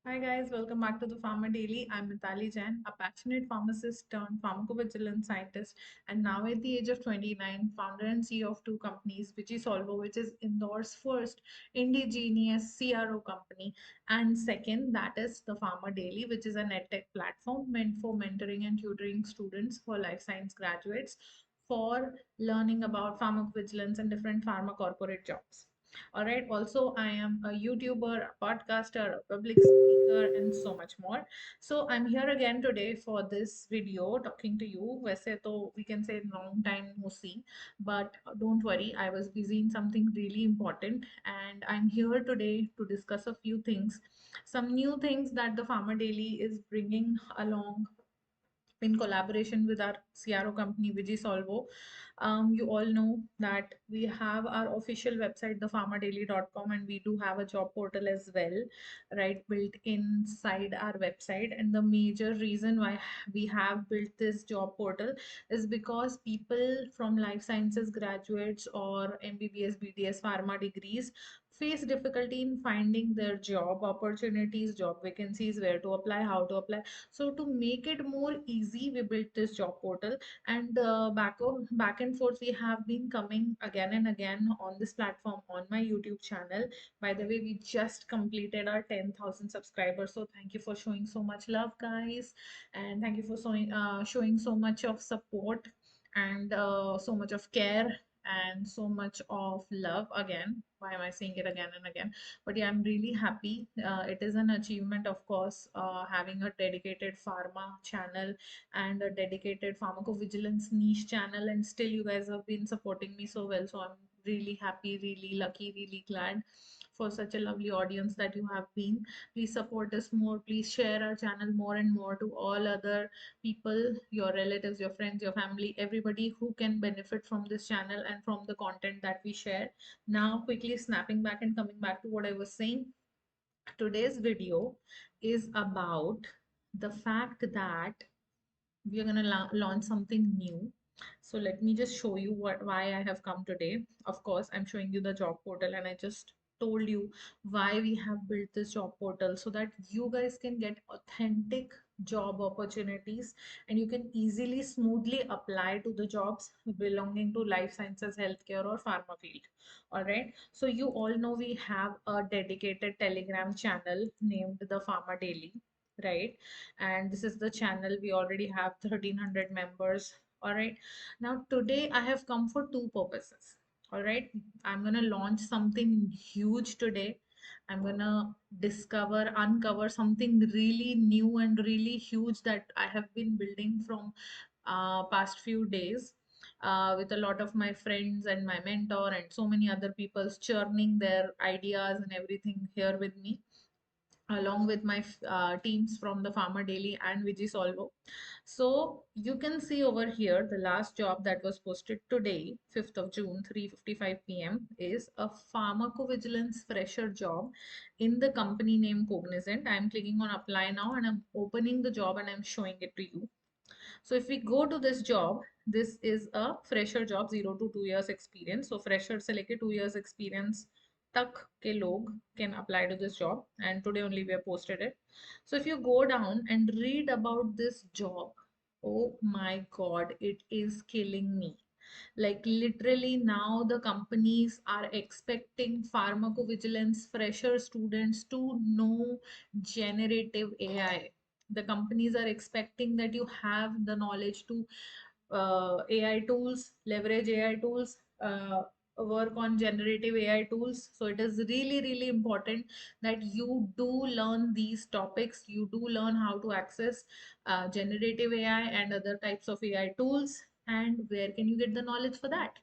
Hi guys, welcome back to the Pharma Daily. I'm Mitali Jain, a passionate pharmacist turned pharmacovigilance scientist, and now at the age of 29, founder and CEO of two companies, Solvo, which is Indore's first indigenous CRO company, and second, that is the Pharma Daily, which is an edtech platform meant for mentoring and tutoring students for life science graduates for learning about pharmacovigilance and different pharma corporate jobs. All right. Also, I am a YouTuber, a podcaster, a public speaker, and so much more. So I'm here again today for this video talking to you. वैसे तो we can say long time no see, but don't worry, I was busy in something really important, and I'm here today to discuss a few things, some new things that the Pharma Daily is bringing along in collaboration with our CRO company, Vigisolvo. You all know that we have our official website, thepharmadaily.com, and we do have a job portal as well, right, built inside our website. And the major reason why we have built this job portal is because people from life sciences graduates or MBBS, BDS, pharma degrees face difficulty in finding their job opportunities, job vacancies, where to apply, how to apply. So to make it more easy, we built this job portal, and back and forth we have been coming again and again on this platform on my YouTube channel. By the way, we just completed our 10,000 subscribers, so thank you for showing so much love, guys, and thank you for showing so much of support and so much of care and so much of love. Again, why am I saying it again and again? But yeah, I'm really happy. It is an achievement, of course, having a dedicated pharma channel and a dedicated pharmacovigilance niche channel, and still you guys have been supporting me so well. So I'm really happy, really lucky, really glad for such a lovely audience that you have been. Please support us more. Please share our channel more and more to all other people, your relatives, your friends, your family, everybody who can benefit from this channel and from the content that we share. Now, quickly snapping back and coming back to what I was saying, today's video is about the fact that we are going to launch something new. So let me just show you why I have come today. Of course, I'm showing you the job portal, and I just told you why we have built this job portal so that you guys can get authentic job opportunities and you can easily smoothly apply to the jobs belonging to life sciences, healthcare, or pharma field. All right, so you all know we have a dedicated Telegram channel named the Pharma Daily, right? And this is the channel. We already have 1300 members. All right, now today I have come for two purposes. All right, I'm gonna launch something huge today. I'm gonna uncover something really new and really huge that I have been building from past few days, with a lot of my friends and my mentor and so many other people churning their ideas and everything here with me, along with my teams from the Pharma Daily and Vigisolvo. So you can see over here the last job that was posted today, 5th of June, 3:55 p.m. is a pharmacovigilance fresher job in the company name Cognizant. I'm clicking on apply now and I'm opening the job and I'm showing it to you. So if we go to this job, this is a fresher job, 0 to 2 years experience. So fresher से लेके 2 years experience तक के लोग can apply to this job, and today only we have posted it. So if you go down and read about this job, oh my God, it is killing me. Like literally now the companies are expecting pharmacovigilance fresher students to know generative AI. The companies are expecting that you have the knowledge to AI tools, leverage AI tools, work on generative AI tools. So it is really, really important that you do learn these topics. You do learn how to access generative AI and other types of AI tools. And where can you get the knowledge for that?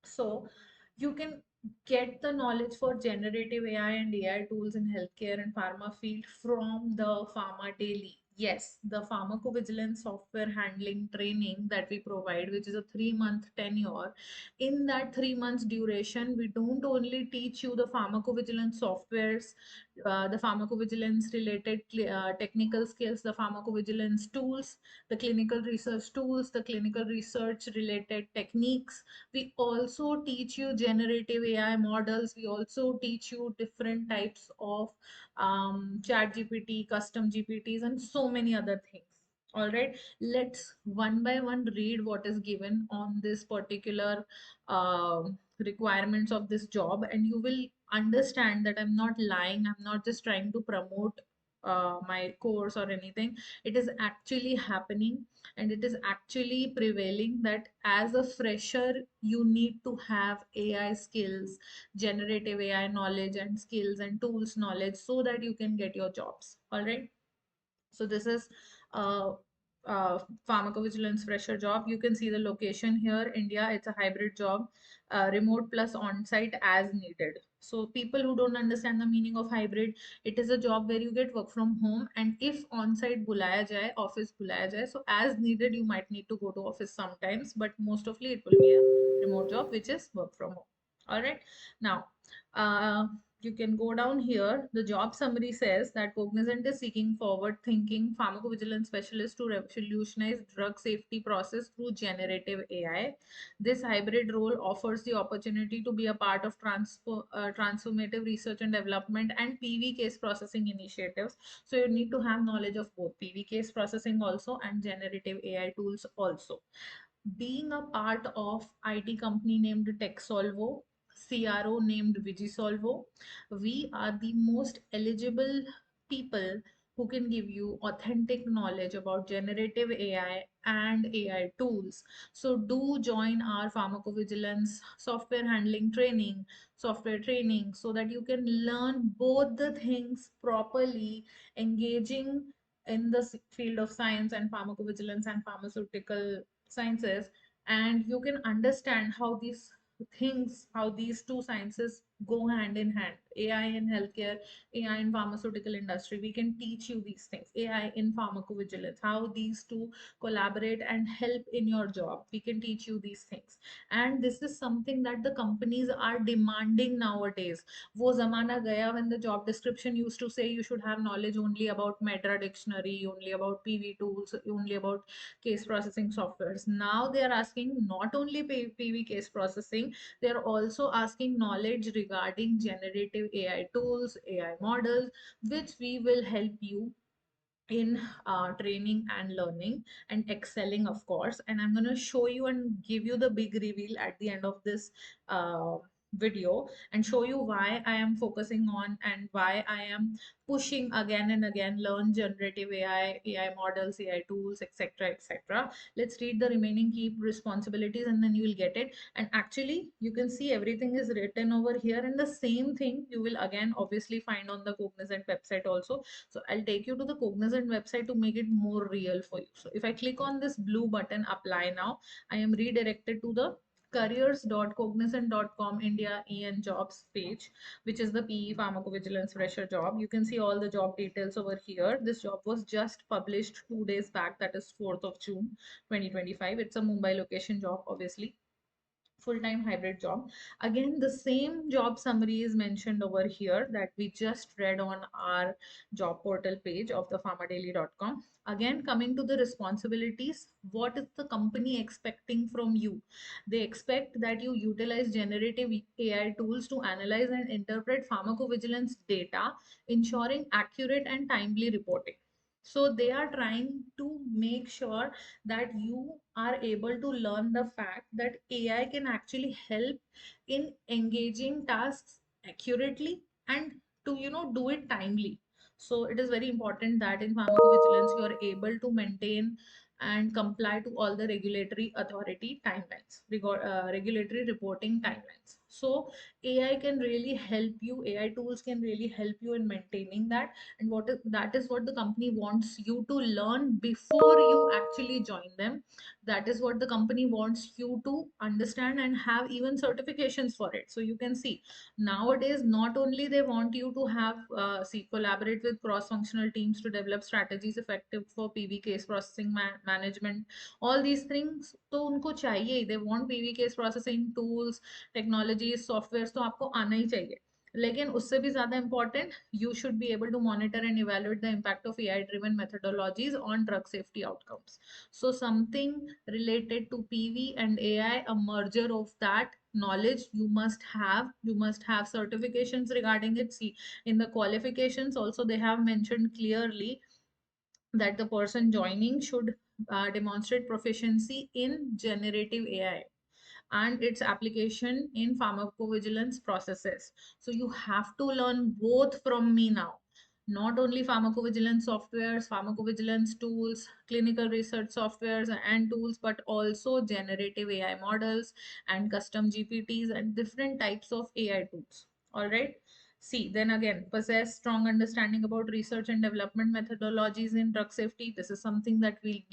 So you can get the knowledge for generative AI and AI tools in healthcare and pharma field from the Pharma Daily. Yes, the pharmacovigilance software handling training that we provide, which is a 3 month tenure. In that 3 months duration, we don't only teach you the pharmacovigilance softwares, the pharmacovigilance related technical skills, the pharmacovigilance tools, the clinical research tools, the clinical research related techniques. We also teach you generative AI models. We also teach you different types of chat GPT, custom GPTs, and so many other things. All right, let's one by one read what is given on this particular requirements of this job, and you will understand that I'm not lying. I'm not just trying to promote my course or anything. It is actually happening, and it is actually prevailing that as a fresher, you need to have AI skills, generative AI knowledge and skills and tools knowledge so that you can get your jobs. All right. So this is uh, pharmacovigilance fresher job. You can see the location here, India. It's a hybrid job, remote plus on-site as needed. So people who don't understand the meaning of hybrid, it is a job where you get work from home, and if on-site bulaya jaye, office bulaya jaye, so as needed, you might need to go to office sometimes, but most ofly it will be a remote job, which is work from home. All right. Now, uh, you can go down here. The job summary says that Cognizant is seeking forward-thinking pharmacovigilance specialists to revolutionize drug safety process through generative AI. This hybrid role offers the opportunity to be a part of transformative research and development and PV case processing initiatives. So you need to have knowledge of both PV case processing also and generative AI tools also. Being a part of IT company named TechSolvo, CRO named Vigisolvo, we are the most eligible people who can give you authentic knowledge about generative AI and AI tools. So do join our pharmacovigilance software handling training, software training, so that you can learn both the things properly, engaging in the field of science and pharmacovigilance and pharmaceutical sciences, and you can understand how these things, how these two sciences go hand in hand. AI in healthcare, AI in pharmaceutical industry, we can teach you these things. AI in pharmacovigilance, how these two collaborate and help in your job, we can teach you these things. And this is something that the companies are demanding nowadays. वो जमाना गया when the job description used to say you should have knowledge only about meta dictionary, only about PV tools, only about case processing softwares. Now they are asking not only PV case processing, they are also asking knowledge regarding generative AI tools, AI models, which we will help you in training and learning and excelling, of course. And I'm going to show you and give you the big reveal at the end of this uh, video, and show you why I am focusing on and why I am pushing again and again, learn generative AI, AI models, AI tools, etc., etc. Let's read the remaining key responsibilities and then you will get it. And actually you can see everything is written over here, and the same thing you will again obviously find on the Cognizant website also. So I'll take you to the Cognizant website to make it more real for you. So if I click on this blue button, apply now, I am redirected to the careers.cognizant.com India EN jobs page, which is the PE pharmacovigilance fresher job. You can see all the job details over here. This job was just published 2 days back, that is 4th of June 2025. It's a Mumbai location job, obviously full-time hybrid job. Again, the same job summary is mentioned over here that we just read on our job portal page of the pharmadaily.com. Again, coming to the responsibilities, what is the company expecting from you? They expect that you utilize generative AI tools to analyze and interpret pharmacovigilance data, ensuring accurate and timely reporting. So they are trying to make sure that you are able to learn the fact that AI can actually help in engaging tasks accurately and to do it timely. So it is very important that in pharmacovigilance you are able to maintain and comply to all the regulatory authority timelines, regulatory reporting timelines. So AI can really help you, AI tools can really help you in maintaining that. And that is what the company wants you to learn before you actually join them. That is what the company wants you to understand and have even certifications for it. So you can see nowadays not only they want you to have collaborate with cross functional teams to develop strategies effective for PV case processing management, all these things तो उनको चाहिए. They want PV case processing tools, technologies, softwares, तो आपको आना ही चाहिए. लेकिन उससे भी ज्यादा important, you should be able to monitor and evaluate the impact of AI driven methodologies on drug safety outcomes. So something related to PV and AI, a merger of that knowledge you must have certifications regarding it. See, in the qualifications also they have mentioned clearly that the person joining should demonstrate proficiency in generative AI and its application in pharmacovigilance processes. So you have to learn both from me now. Not only pharmacovigilance softwares, pharmacovigilance tools, clinical research softwares and tools, but also generative AI models and custom GPTs and different types of AI tools. All right. See, then again, possess strong understanding about research and development methodologies in drug safety. This is something that we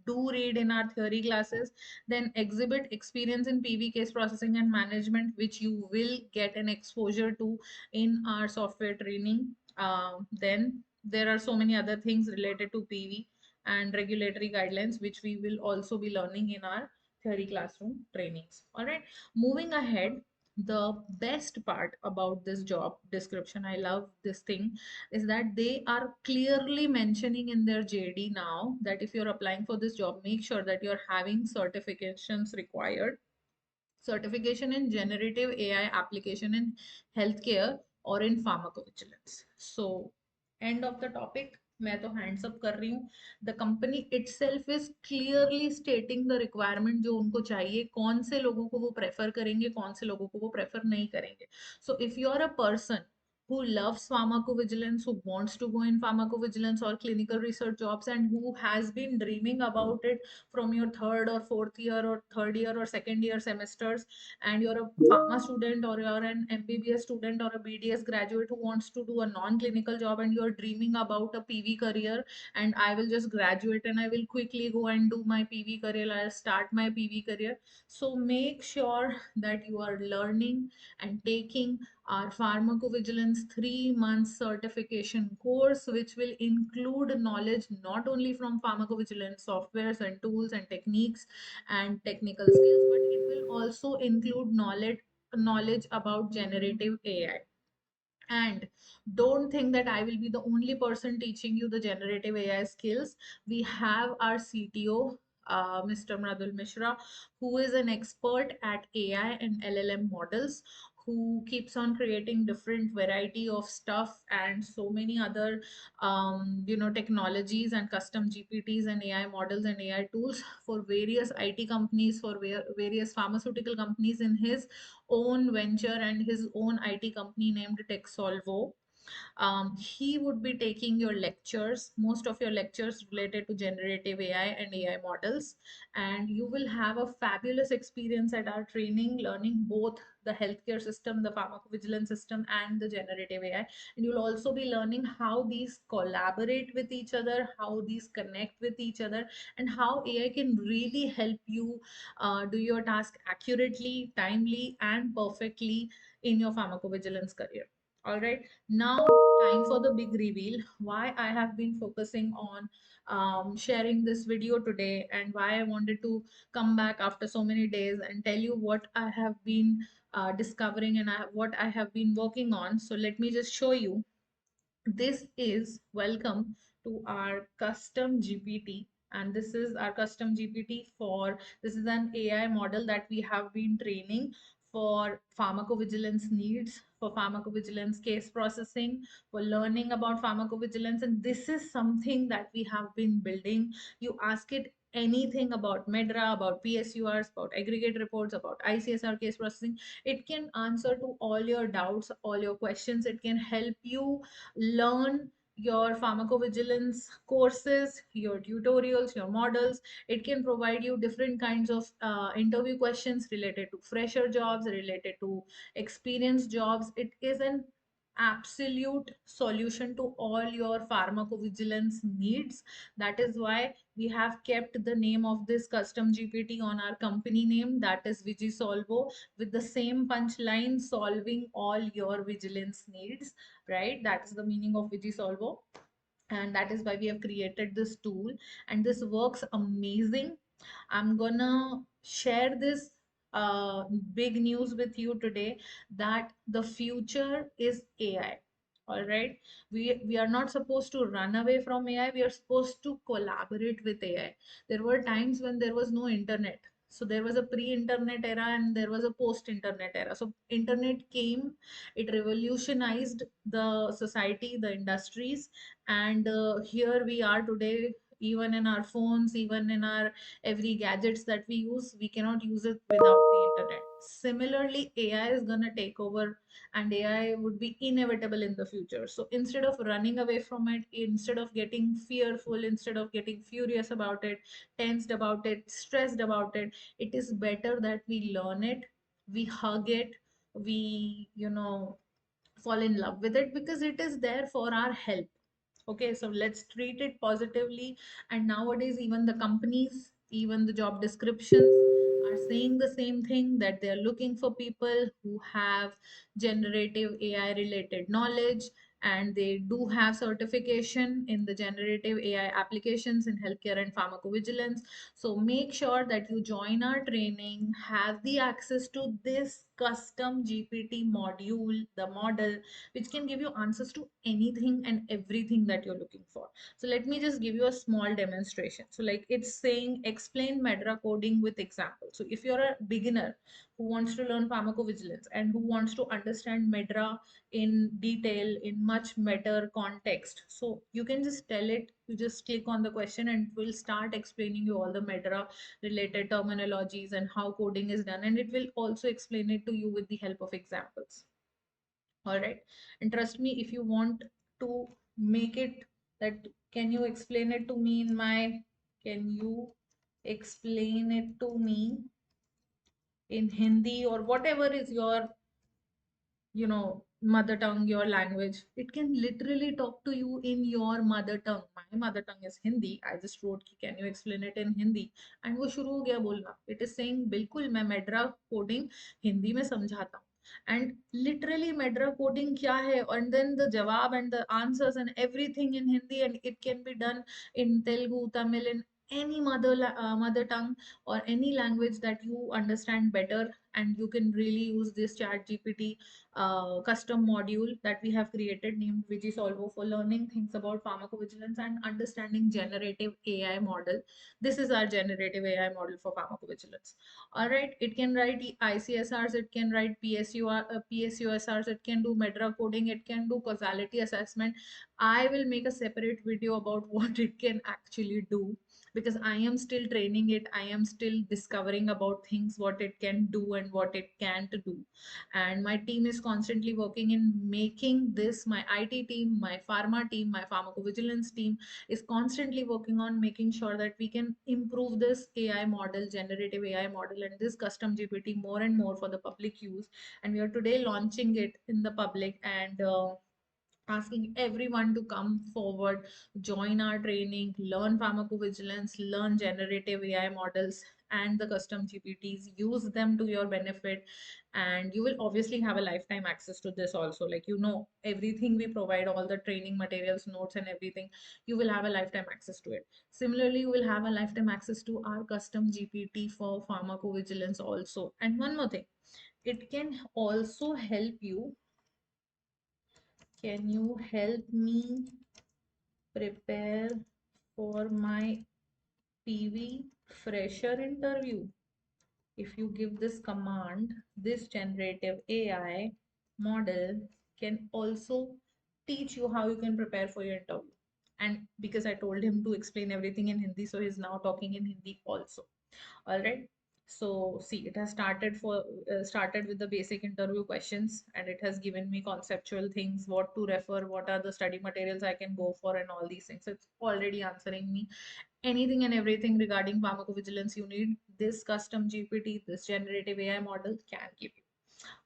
do read in our theory classes. Then exhibit experience in PV case processing and management, which you will get an exposure to in our software training. Then there are so many other things related to PV and regulatory guidelines, which we will also be learning in our theory classroom trainings. All right, moving ahead, the best part about this job description, I love this thing, is that they are clearly mentioning in their JD now that if you're applying for this job, make sure that you're having certifications required. Certification in generative AI application in healthcare or in pharmacovigilance. So, end of the topic. मैं तो hands up कर रही हूँ. The company itself is clearly stating the requirement जो उनको चाहिए, कौन से लोगों को वो prefer करेंगे, कौन से लोगों को वो prefer नहीं करेंगे. So if you are a person who loves pharmacovigilance, who wants to go in pharmacovigilance or clinical research jobs, and who has been dreaming about it from your third or fourth year or third year or second year semesters, and you're a pharma student or you're an MBBS student or a BDS graduate who wants to do a non-clinical job, and you're dreaming about a PV career, and I will just graduate and I will quickly go and do my PV career, I'll start my PV career. So make sure that you are learning and taking our pharmacovigilance 3 month certification course, which will include knowledge not only from pharmacovigilance softwares and tools and techniques and technical skills, but it will also include knowledge about generative AI. And don't think that I will be the only person teaching you the generative AI skills. We have our CTO, Mr. Mradul Mishra, who is an expert at AI and LLM models, who keeps on creating different variety of stuff and so many other technologies and custom GPTs and AI models and AI tools for various IT companies, for various pharmaceutical companies in his own venture and his own IT company named TechSolvo. He would be taking your lectures, most of your lectures related to generative AI and AI models, and you will have a fabulous experience at our training, learning both the healthcare system, the pharmacovigilance system, and the generative AI. And you'll also be learning how these collaborate with each other, how these connect with each other, and how AI can really help you do your task accurately, timely, and perfectly in your pharmacovigilance career. All right, now time for the big reveal. Why I have been focusing on sharing this video today, and why I wanted to come back after so many days and tell you what I have been discovering and what I have been working on. So let me just show you. This is welcome to our custom GPT, and this is our custom GPT for this is an AI model that we have been training for pharmacovigilance needs, for pharmacovigilance case processing, for learning about pharmacovigilance. And this is something that we have been building. You ask it anything about medra, about psurs, about aggregate reports, about ICSR case processing, it can answer to all your doubts, all your questions. It can help you learn your pharmacovigilance courses, your tutorials, your models. It can provide you different kinds of interview questions related to fresher jobs, related to experienced jobs. It is an absolute solution to all your pharmacovigilance needs. That is why we have kept the name of this custom GPT on our company name, that is Vigisolvo, with the same punchline, solving all your vigilance needs, right? That is the meaning of Vigisolvo, and that is why we have created this tool, and this works amazing. I'm gonna share this big news with you today, that the future is AI. All right, we are not supposed to run away from AI, we are supposed to collaborate with AI. There were times when there was no internet. So there was a pre-internet era and there was a post-internet era. So internet came, it revolutionized the society, the industries, and here we are today. Even in our phones, even in our every gadgets that we use, we cannot use it without the internet. Similarly, AI is gonna take over, and AI would be inevitable in the future. So instead of running away from it, instead of getting fearful, instead of getting furious about it, tensed about it, stressed about it, it is better that we learn it, we hug it, we, fall in love with it, because it is there for our help. Okay, so let's treat it positively. And nowadays, even the companies, even the job descriptions are saying the same thing, that they're looking for people who have generative AI related knowledge, and they do have certification in the generative AI applications in healthcare and pharmacovigilance. So make sure that you join our training, have the access to this custom GPT module, the model, which can give you answers to anything and everything that you're looking for. So let me just give you a small demonstration. So like it's saying explain Medra coding with example. So if you're a beginner who wants to learn pharmacovigilance and who wants to understand Medra in detail, in much better context, so you can just tell it, you just click on the question and it will start explaining you all the Medra related terminologies and how coding is done, and it will also explain it to you with the help of examples. All right. And trust me, if you want to make it that, can you explain it to me in my, can you explain it to me in Hindi, or whatever is your, mother tongue, your language, it can literally talk to you in your mother tongue. My mother tongue is Hindi. I just wrote ki, can you explain it in Hindi, and वो शुरू हो गया बोलना. It is saying बिल्कुल मैं मेड्रा coding Hindi में समझाता हूँ. And literally मेड्रा कोडिंग क्या है, and then the जवाब and the answers and everything in Hindi, and it can be done in Telugu, Tamil, in any mother tongue or any language that you understand better. And you can really use this chat gpt custom module that we have created named Vigisolvo for learning things about pharmacovigilance and understanding generative AI model. This is our generative AI model for pharmacovigilance. All right, it can write ICSRs, it can write PSUSRs, it can do Medra coding, it can do causality assessment. I will make a separate video about what it can actually do, because I am still training it. I am still discovering about things, what it can do and what it can't do. And my team is constantly working in making this, my IT team, my pharma team, my pharmacovigilance team is constantly working on making sure that we can improve this AI model, generative AI model, and this custom GPT more and more for the public use. And we are today launching it in the public, and asking everyone to come forward, join our training, learn pharmacovigilance, learn generative AI models and the custom GPTs, use them to your benefit. And you will obviously have a lifetime access to this also. Like, everything we provide, all the training materials, notes, and everything, you will have a lifetime access to it. Similarly, you will have a lifetime access to our custom GPT for pharmacovigilance also. And one more thing, it can also help you. Can you help me prepare for my PV fresher interview? If you give this command, this generative AI model can also teach you how you can prepare for your interview. And because I told him to explain everything in Hindi, so he's now talking in Hindi also. All right. So see, it has started with the basic interview questions, and it has given me conceptual things, what to refer, what are the study materials I can go for, and all these things. So it's already answering me anything and everything regarding pharmacovigilance you need. This custom GPT, this generative AI model can give you.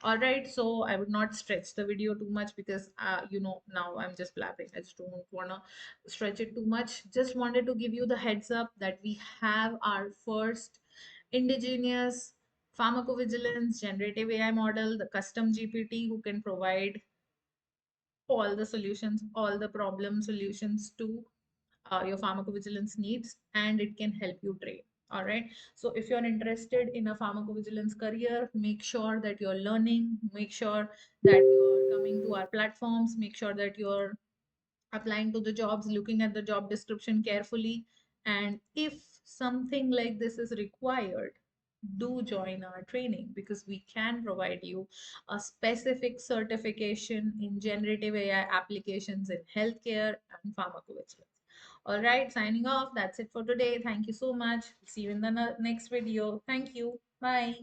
All right, so I would not stretch the video too much, because now I'm just blabbering. I just don't want to stretch it too much. Just wanted to give you the heads up that we have our first indigenous pharmacovigilance generative AI model, the custom GPT, who can provide all the solutions, all the problem solutions to your pharmacovigilance needs, and it can help you train. All right. So if you're interested in a pharmacovigilance career, make sure that you're learning, make sure that you're coming to our platforms, make sure that you're applying to the jobs, looking at the job description carefully. And if something like this is required, do join our training because we can provide you a specific certification in generative AI applications in healthcare and pharmacovigilance. All right, signing off. That's it for today. Thank you so much. See you in the next video. Thank you. Bye.